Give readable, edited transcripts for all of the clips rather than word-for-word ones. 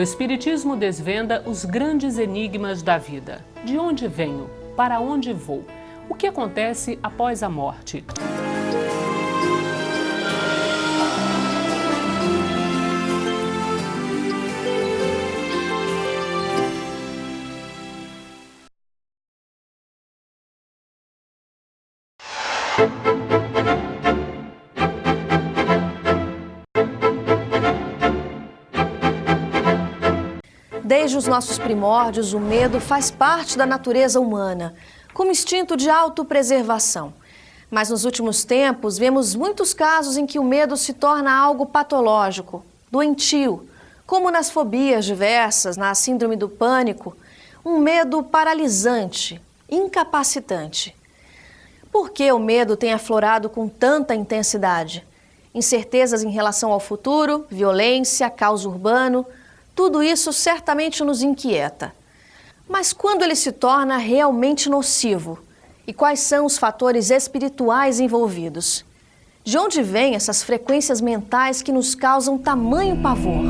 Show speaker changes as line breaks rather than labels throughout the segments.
Espiritismo desvenda os grandes enigmas da vida. De onde venho? Para onde vou? O que acontece após a morte?
Desde os nossos primórdios, o medo faz parte da natureza humana, como instinto de autopreservação. Mas nos últimos tempos, vemos muitos casos em que o medo se torna algo patológico, doentio, como nas fobias diversas, na síndrome do pânico, um medo paralisante, incapacitante. Por que o medo tem aflorado com tanta intensidade? Incertezas em relação ao futuro, violência, caos urbano, tudo isso certamente nos inquieta. Mas quando ele se torna realmente nocivo? E quais são os fatores espirituais envolvidos? De onde vêm essas frequências mentais que nos causam tamanho pavor?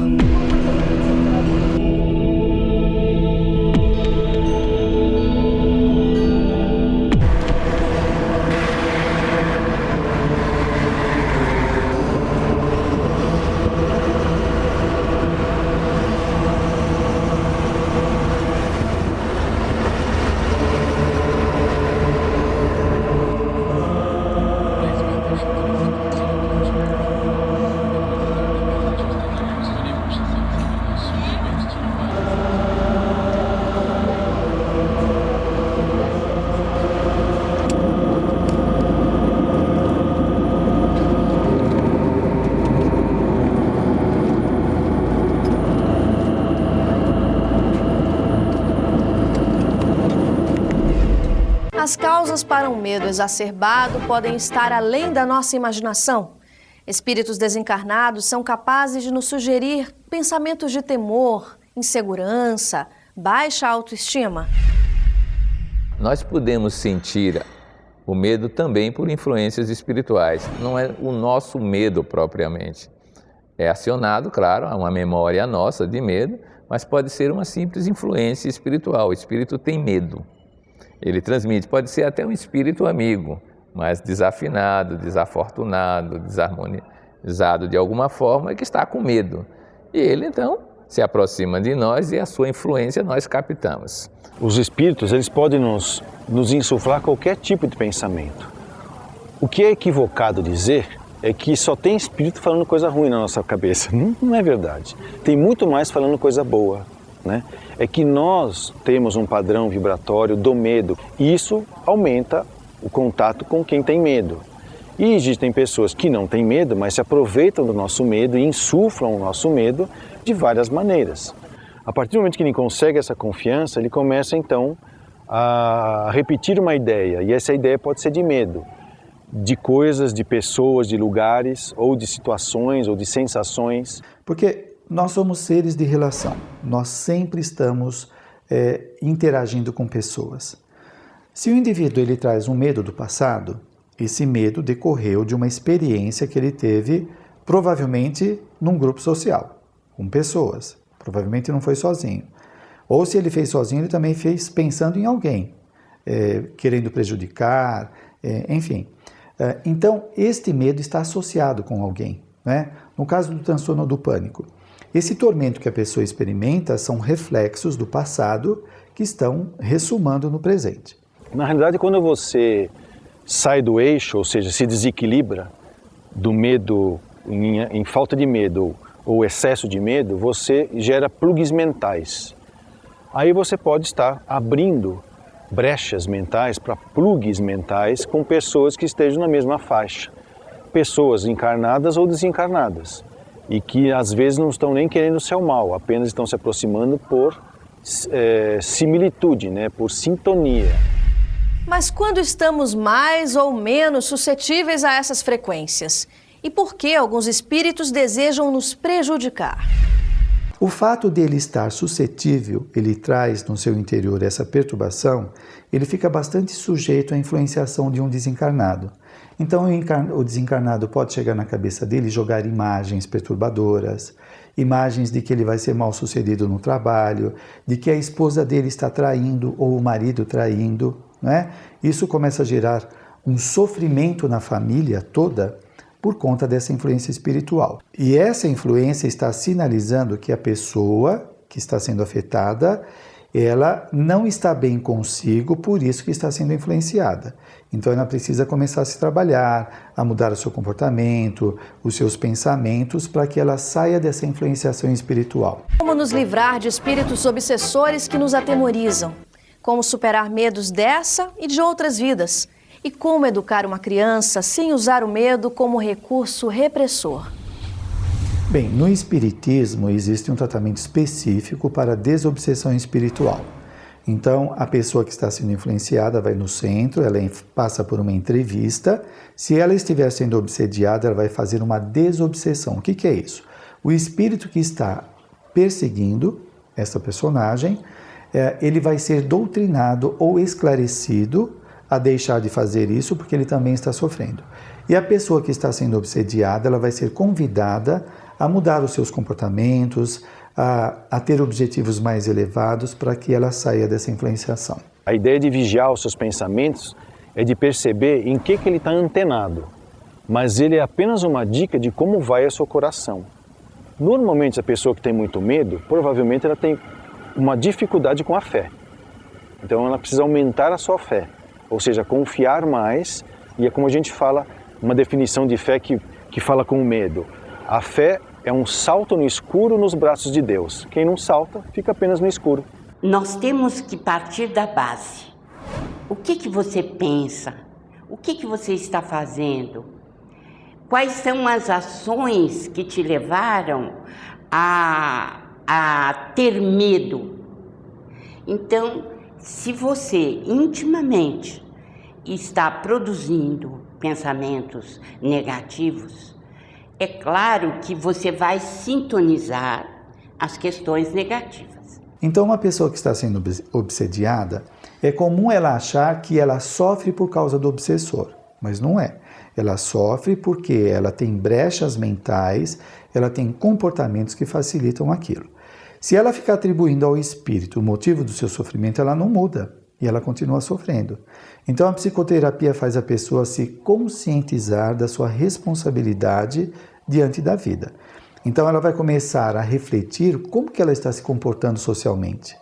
As causas para um medo exacerbado podem estar além da nossa imaginação. Espíritos desencarnados são capazes de nos sugerir pensamentos de temor, insegurança, baixa autoestima.
Nós podemos sentir o medo também por influências espirituais. Não é o nosso medo propriamente. É acionado, claro, há uma memória nossa de medo, mas pode ser uma simples influência espiritual. O espírito tem medo. Ele transmite, pode ser até um espírito amigo, mas desafinado, desafortunado, desarmonizado de alguma forma, que está com medo. E ele, então, se aproxima de nós e a sua influência nós captamos.
Os espíritos, eles podem nos insuflar qualquer tipo de pensamento. O que é equivocado dizer é que só tem espírito falando coisa ruim na nossa cabeça. Não é verdade. Tem muito mais falando coisa boa, né? É que nós temos um padrão vibratório do medo e isso aumenta o contato com quem tem medo. E existem pessoas que não têm medo, mas se aproveitam do nosso medo e insuflam o nosso medo de várias maneiras. A partir do momento que ele consegue essa confiança, ele começa então a repetir uma ideia, e essa ideia pode ser de medo, de coisas, de pessoas, de lugares, ou de situações, ou de sensações.
Porque nós somos seres de relação, nós sempre estamos interagindo com pessoas. Se o indivíduo ele traz um medo do passado, esse medo decorreu de uma experiência que ele teve, provavelmente num grupo social, com pessoas, provavelmente não foi sozinho. Ou se ele fez sozinho, ele também fez pensando em alguém, querendo prejudicar, enfim. Então, este medo está associado com alguém, né? No caso do transtorno do pânico. Esse tormento que a pessoa experimenta são reflexos do passado que estão ressumando no presente.
Na realidade, quando você sai do eixo, ou seja, se desequilibra do medo, em falta de medo ou excesso de medo, você gera plugs mentais. Aí você pode estar abrindo brechas mentais para plugs mentais com pessoas que estejam na mesma faixa. Pessoas encarnadas ou desencarnadas. E que às vezes não estão nem querendo o seu mal, apenas estão se aproximando por similitude, né? Por sintonia.
Mas quando estamos mais ou menos suscetíveis a essas frequências? E por que alguns espíritos desejam nos prejudicar?
O fato dele estar suscetível, ele traz no seu interior essa perturbação, ele fica bastante sujeito à influenciação de um desencarnado. Então o desencarnado pode chegar na cabeça dele e jogar imagens perturbadoras, imagens de que ele vai ser mal sucedido no trabalho, de que a esposa dele está traindo ou o marido traindo, né? Isso começa a gerar um sofrimento na família toda por conta dessa influência espiritual. E essa influência está sinalizando que a pessoa que está sendo afetada, ela não está bem consigo, por isso que está sendo influenciada. Então ela precisa começar a se trabalhar, a mudar o seu comportamento, os seus pensamentos, para que ela saia dessa influenciação espiritual.
Como nos livrar de espíritos obsessores que nos atemorizam? Como superar medos dessa e de outras vidas? E como educar uma criança sem usar o medo como recurso repressor?
Bem, no Espiritismo existe um tratamento específico para a desobsessão espiritual. Então, a pessoa que está sendo influenciada vai no centro, ela passa por uma entrevista. Se ela estiver sendo obsediada, ela vai fazer uma desobsessão. O que é isso? O espírito que está perseguindo essa personagem, ele vai ser doutrinado ou esclarecido a deixar de fazer isso, porque ele também está sofrendo. E a pessoa que está sendo obsediada, ela vai ser convidada a mudar os seus comportamentos, a ter objetivos mais elevados para que ela saia dessa influenciação.
A ideia de vigiar os seus pensamentos é de perceber em que ele está antenado, mas ele é apenas uma dica de como vai o seu coração. Normalmente a pessoa que tem muito medo, provavelmente ela tem uma dificuldade com a fé. Então ela precisa aumentar a sua fé, ou seja, confiar mais, e é como a gente fala, uma definição de fé que fala com o medo. A fé é um salto no escuro nos braços de Deus. Quem não salta, fica apenas no escuro.
Nós temos que partir da base. O que você pensa? O que você está fazendo? Quais são as ações que te levaram a ter medo? Então, se você intimamente está produzindo pensamentos negativos, é claro que você vai sintonizar as questões negativas.
Então, uma pessoa que está sendo obsediada, é comum ela achar que ela sofre por causa do obsessor, mas não é. Ela sofre porque ela tem brechas mentais, ela tem comportamentos que facilitam aquilo. Se ela ficar atribuindo ao espírito o motivo do seu sofrimento, ela não muda e ela continua sofrendo. Então a psicoterapia faz a pessoa se conscientizar da sua responsabilidade diante da vida. Então ela vai começar a refletir como que ela está se comportando socialmente.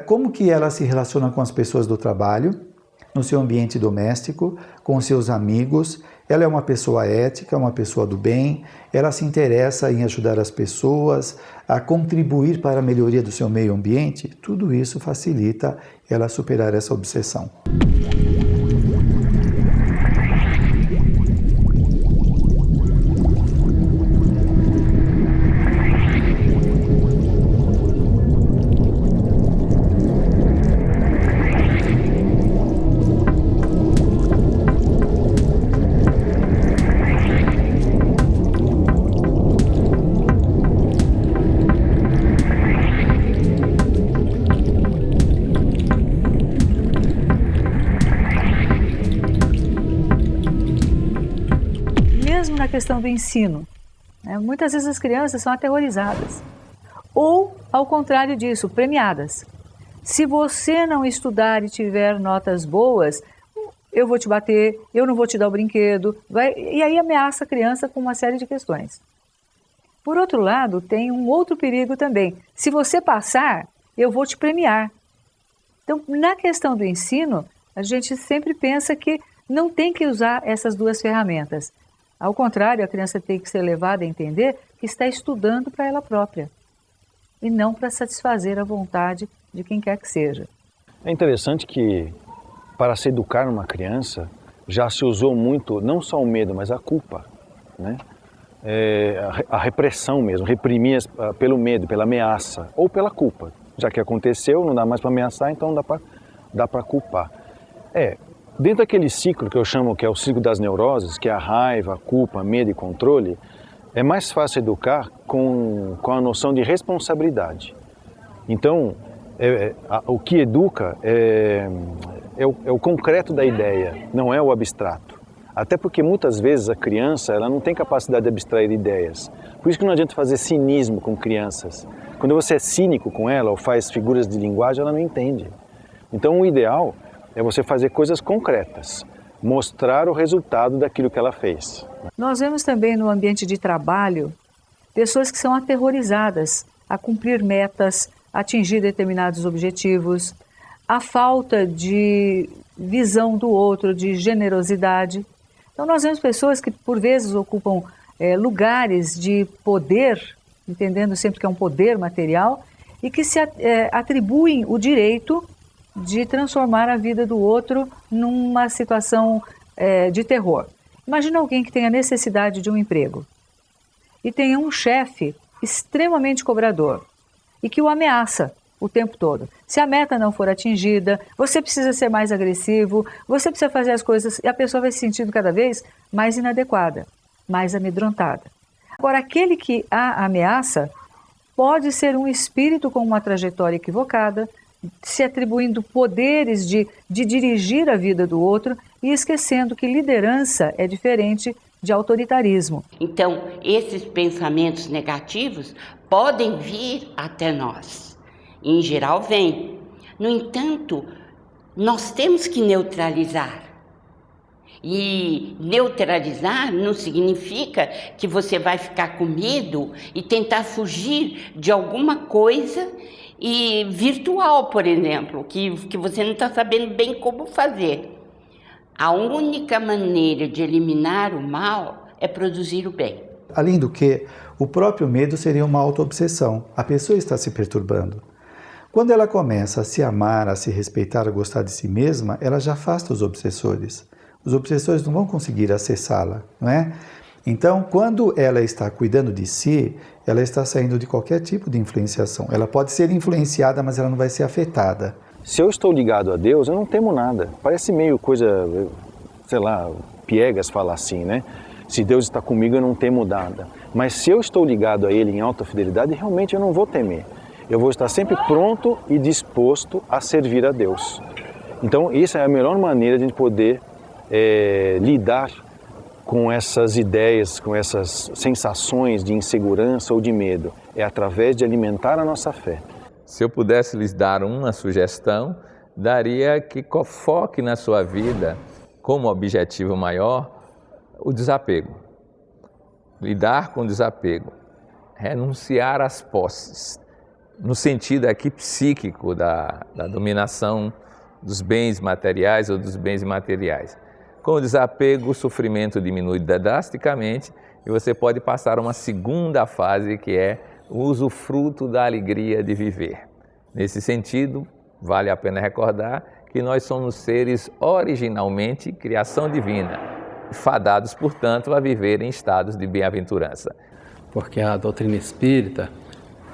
Como que ela se relaciona com as pessoas do trabalho, no seu ambiente doméstico, com seus amigos. Ela é uma pessoa ética, uma pessoa do bem, ela se interessa em ajudar as pessoas, a contribuir para a melhoria do seu meio ambiente. Tudo isso facilita ela superar essa obsessão.
Na questão do ensino, né? Muitas vezes as crianças são aterrorizadas ou, ao contrário disso, premiadas. Se você não estudar e tiver notas boas, eu vou te bater, eu não vou te dar o brinquedo, e aí ameaça a criança com uma série de questões. Por outro lado, tem um outro perigo também. Se você passar, eu vou te premiar. Então, na questão do ensino, a gente sempre pensa que não tem que usar essas duas ferramentas. Ao contrário, a criança tem que ser levada a entender que está estudando para ela própria e não para satisfazer a vontade de quem quer que seja.
É interessante que, para se educar uma criança, já se usou muito, não só o medo, mas a culpa, né? A repressão mesmo, reprimir pelo medo, pela ameaça ou pela culpa. Já que aconteceu, não dá mais para ameaçar, então dá para culpar. Dentro daquele ciclo que eu chamo que é o ciclo das neuroses, que é a raiva, a culpa, medo e controle, é mais fácil educar com a noção de responsabilidade. Então, o que educa é o concreto da ideia, não é o abstrato. Até porque muitas vezes a criança ela não tem capacidade de abstrair ideias. Por isso que não adianta fazer cinismo com crianças. Quando você é cínico com ela ou faz figuras de linguagem, ela não entende. Então o ideal é você fazer coisas concretas, mostrar o resultado daquilo que ela fez.
Nós vemos também no ambiente de trabalho pessoas que são aterrorizadas a cumprir metas, a atingir determinados objetivos, a falta de visão do outro, de generosidade. Então nós vemos pessoas que por vezes ocupam lugares de poder, entendendo sempre que é um poder material, e que se atribuem o direito de transformar a vida do outro numa situação de terror. Imagina alguém que tenha necessidade de um emprego e tenha um chefe extremamente cobrador e que o ameaça o tempo todo. Se a meta não for atingida, você precisa ser mais agressivo, você precisa fazer as coisas e a pessoa vai se sentindo cada vez mais inadequada, mais amedrontada. Agora, aquele que a ameaça pode ser um espírito com uma trajetória equivocada, se atribuindo poderes de dirigir a vida do outro e esquecendo que liderança é diferente de autoritarismo.
Então, esses pensamentos negativos podem vir até nós. Em geral, vem. No entanto, nós temos que neutralizar. E neutralizar não significa que você vai ficar com medo e tentar fugir de alguma coisa virtual, por exemplo, que você não está sabendo bem como fazer. A única maneira de eliminar o mal é produzir o bem.
Além do que, o próprio medo seria uma autoobsessão. A pessoa está se perturbando. Quando ela começa a se amar, a se respeitar, a gostar de si mesma, ela já afasta os obsessores. Os obsessores não vão conseguir acessá-la, não é? Então, quando ela está cuidando de si, ela está saindo de qualquer tipo de influenciação. Ela pode ser influenciada, mas ela não vai ser afetada.
Se eu estou ligado a Deus, eu não temo nada. Parece meio coisa, sei lá, piegas falar assim, né? Se Deus está comigo, eu não temo nada. Mas se eu estou ligado a Ele em alta fidelidade, realmente eu não vou temer. Eu vou estar sempre pronto e disposto a servir a Deus. Então, essa é a melhor maneira de a gente poder lidar com essas ideias, com essas sensações de insegurança ou de medo. É através de alimentar a nossa fé.
Se eu pudesse lhes dar uma sugestão, daria que foque na sua vida como objetivo maior o desapego. Lidar com o desapego. Renunciar às posses. No sentido aqui psíquico da dominação dos bens materiais ou dos bens imateriais. Com o desapego, o sofrimento diminui drasticamente e você pode passar a uma segunda fase que é o usufruto da alegria de viver. Nesse sentido, vale a pena recordar que nós somos seres originalmente criação divina, fadados, portanto, a viver em estados de bem-aventurança.
Porque a doutrina espírita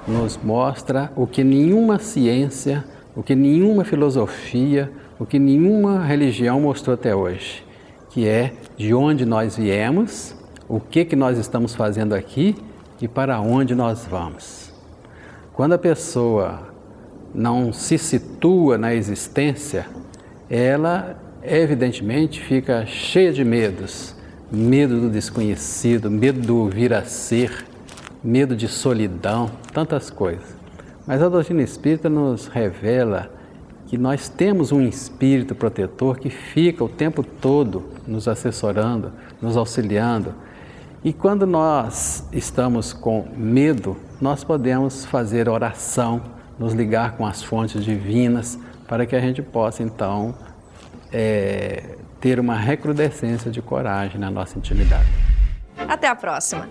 nos mostra o que nenhuma ciência, o que nenhuma filosofia, o que nenhuma religião mostrou até hoje, que é de onde nós viemos, o que nós estamos fazendo aqui e para onde nós vamos. Quando a pessoa não se situa na existência, ela evidentemente fica cheia de medos, medo do desconhecido, medo do vir a ser, medo de solidão, tantas coisas. Mas a doutrina espírita nos revela que nós temos um espírito protetor que fica o tempo todo nos assessorando, nos auxiliando. E quando nós estamos com medo, nós podemos fazer oração, nos ligar com as fontes divinas, para que a gente possa, então, ter uma recrudescência de coragem na nossa intimidade.
Até a próxima!